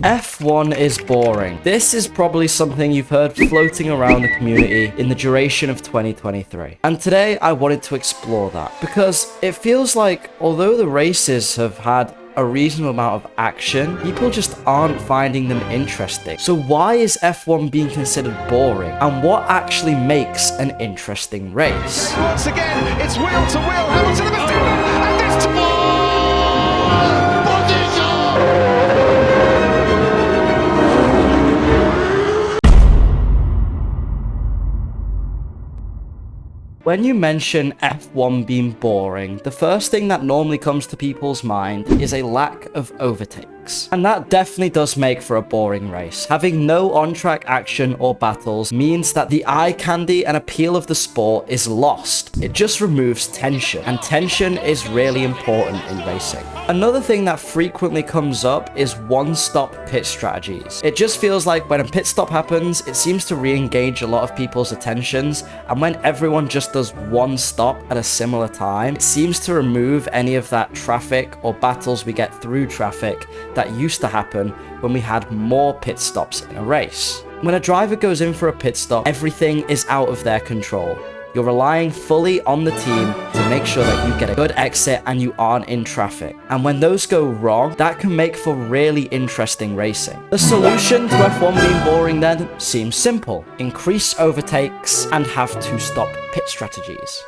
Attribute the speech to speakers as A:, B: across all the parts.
A: F1 is boring. This is probably something you've heard floating around the community in the duration of 2023. And today I wanted to explore that because it feels like although the races have had a reasonable amount of action, people just aren't finding them interesting. So why is F1 being considered boring? And what actually makes an interesting race?
B: Once again, it's wheel to wheel, Hamilton and Verstappen, and this
A: When you mention F1 being boring, the first thing that normally comes to people's mind is a lack of overtakes. And that definitely does make for a boring race. Having no on-track action or battles means that the eye candy and appeal of the sport is lost. It just removes tension, and tension is really important in racing. Another thing that frequently comes up is one-stop pit strategies. It just feels like when a pit stop happens, it seems to re-engage a lot of people's attentions, and when everyone just does one stop at a similar time, it seems to remove any of that traffic or battles we get through traffic that used to happen when we had more pit stops in a race. When a driver goes in for a pit stop, everything is out of their control. You're relying fully on the team to make sure that you get a good exit and you aren't in traffic. And when those go wrong, that can make for really interesting racing. The solution to F1 being boring then seems simple. Increase overtakes and have two-stop pit strategies.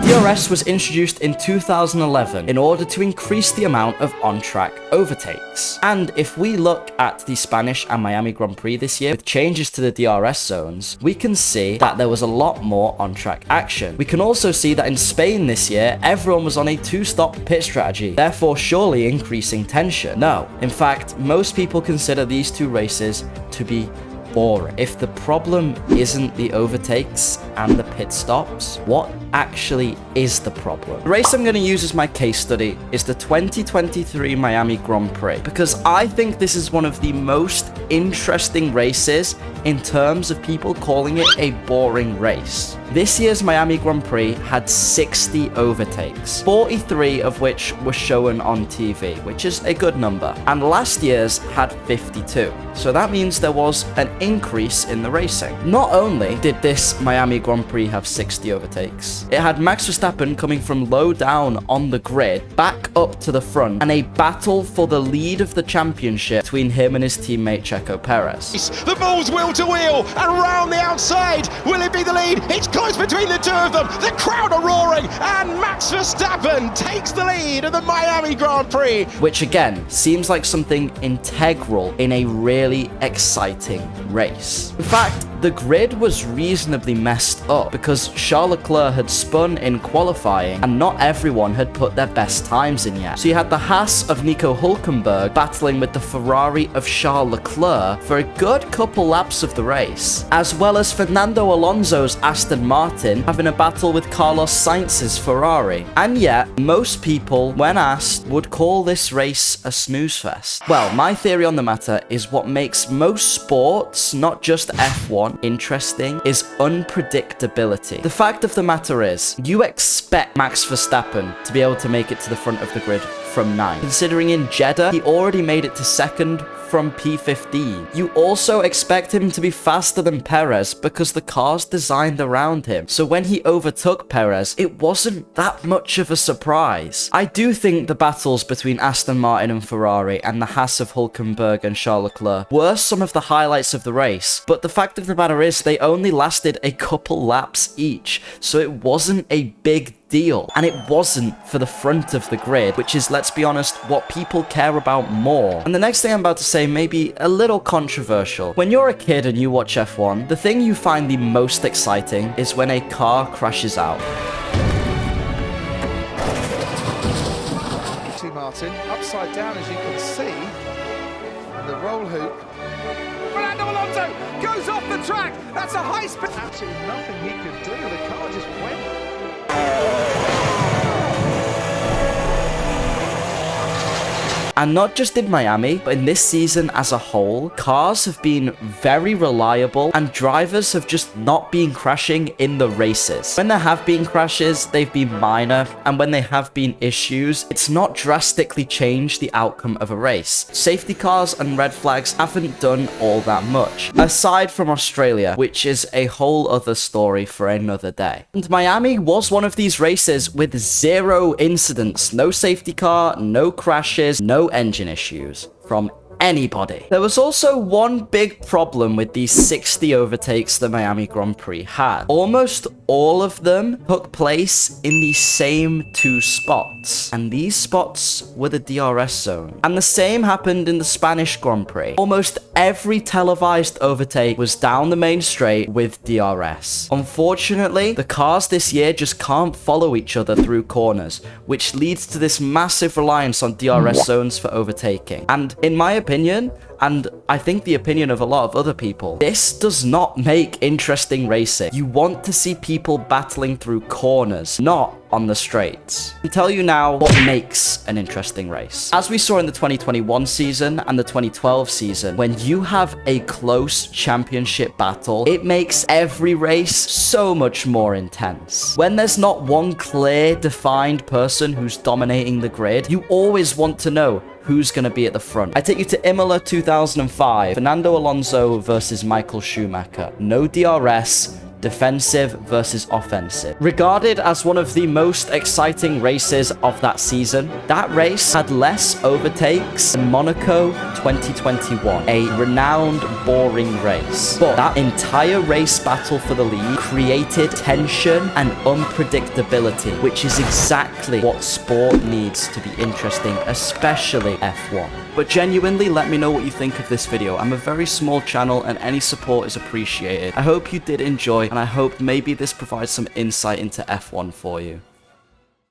A: DRS was introduced in 2011 in order to increase the amount of on-track overtakes. And if we look at the Spanish and Miami Grand Prix this year, with changes to the DRS zones, we can see that there was a lot more on-track action. We can also see that in Spain this year, everyone was on a two-stop pit strategy, therefore surely increasing tension. No, in fact, most people consider these two races to be boring. If the problem isn't the overtakes and the pit stops, what actually is the problem? The race I'm going to use as my case study is the 2023 Miami Grand Prix, because I think this is one of the most interesting races in terms of people calling it a boring race. This year's Miami Grand Prix had 60 overtakes, 43 of which were shown on TV, which is a good number, and last year's had 52. So that means there was an increase in the racing. Not only did this Miami Grand Prix have 60 overtakes, it had Max Verstappen coming from low down on the grid back up to the front, and a battle for the lead of the championship between him and his teammate Checo Perez.
B: The ball's wheel to wheel and round the outside. Will it be the lead? It's close between the two of them. The crowd are roaring, and Max Verstappen takes the lead of the Miami Grand Prix.
A: Which again seems like something integral in a really exciting race. In fact, the grid was reasonably messed up because Charles Leclerc had spun in qualifying and not everyone had put their best times in yet. So you had the Haas of Nico Hülkenberg battling with the Ferrari of Charles Leclerc for a good couple laps of the race, as well as Fernando Alonso's Aston Martin having a battle with Carlos Sainz's Ferrari. And yet, most people, when asked, would call this race a snooze fest. Well, my theory on the matter is what makes most sports, not just F1, interesting is unpredictability. The fact of the matter is, you expect Max Verstappen to be able to make it to the front of the grid from 9. Considering in Jeddah, he already made it to second from P15. You also expect him to be faster than Perez because the car's designed around him. So when he overtook Perez, it wasn't that much of a surprise. I do think the battles between Aston Martin and Ferrari and the Haas of Hülkenberg and Charles Leclerc were some of the highlights of the race, but the fact of the matter is they only lasted a couple laps each, so it wasn't a big deal. And it wasn't for the front of the grid, which is, let's be honest, what people care about more. And the next thing I'm about to say may be a little controversial. When you're a kid and you watch F1, the thing you find the most exciting is when a car crashes out.
B: Martin, upside down as you can see, and the roll hoop. Fernando Alonso goes off the track. That's a high speed. Absolutely nothing he could do. The car just went.
A: And not just in Miami, but in this season as a whole, cars have been very reliable and drivers have just not been crashing in the races. When there have been crashes, they've been minor, and when they have been issues, it's not drastically changed the outcome of a race. Safety cars and red flags haven't done all that much, aside from Australia, which is a whole other story for another day. And Miami was one of these races with 0 incidents, no safety car, no crashes, no engine issues from anybody. There was also one big problem with these 60 overtakes the Miami Grand Prix had. Almost all of them took place in the same 2 spots, and these spots were the DRS zone. And the same happened in the Spanish Grand Prix. Almost every televised overtake was down the main straight with DRS. Unfortunately, the cars this year just can't follow each other through corners, which leads to this massive reliance on DRS zones for overtaking. And in my opinion, and I think the opinion of a lot of other people, this does not make interesting racing. You want to see people battling through corners, not on the straights. I'll tell you now what makes an interesting race. As we saw in the 2021 season and the 2012 season, when you have a close championship battle, it makes every race so much more intense. When there's not one clear, defined person who's dominating the grid, you always want to know who's going to be at the front. I take you to Imola 2005, Fernando Alonso versus Michael Schumacher. No DRS, defensive versus offensive. Regarded as one of the most exciting races of that season, that race had less overtakes than Monaco 2021, a renowned boring race. But that entire race battle for the lead created tension and unpredictability, which is exactly what sport needs to be interesting, especially F1. But genuinely, let me know what you think of this video. I'm a very small channel and any support is appreciated. I hope you did enjoy, and I hope maybe this provides some insight into F1 for you.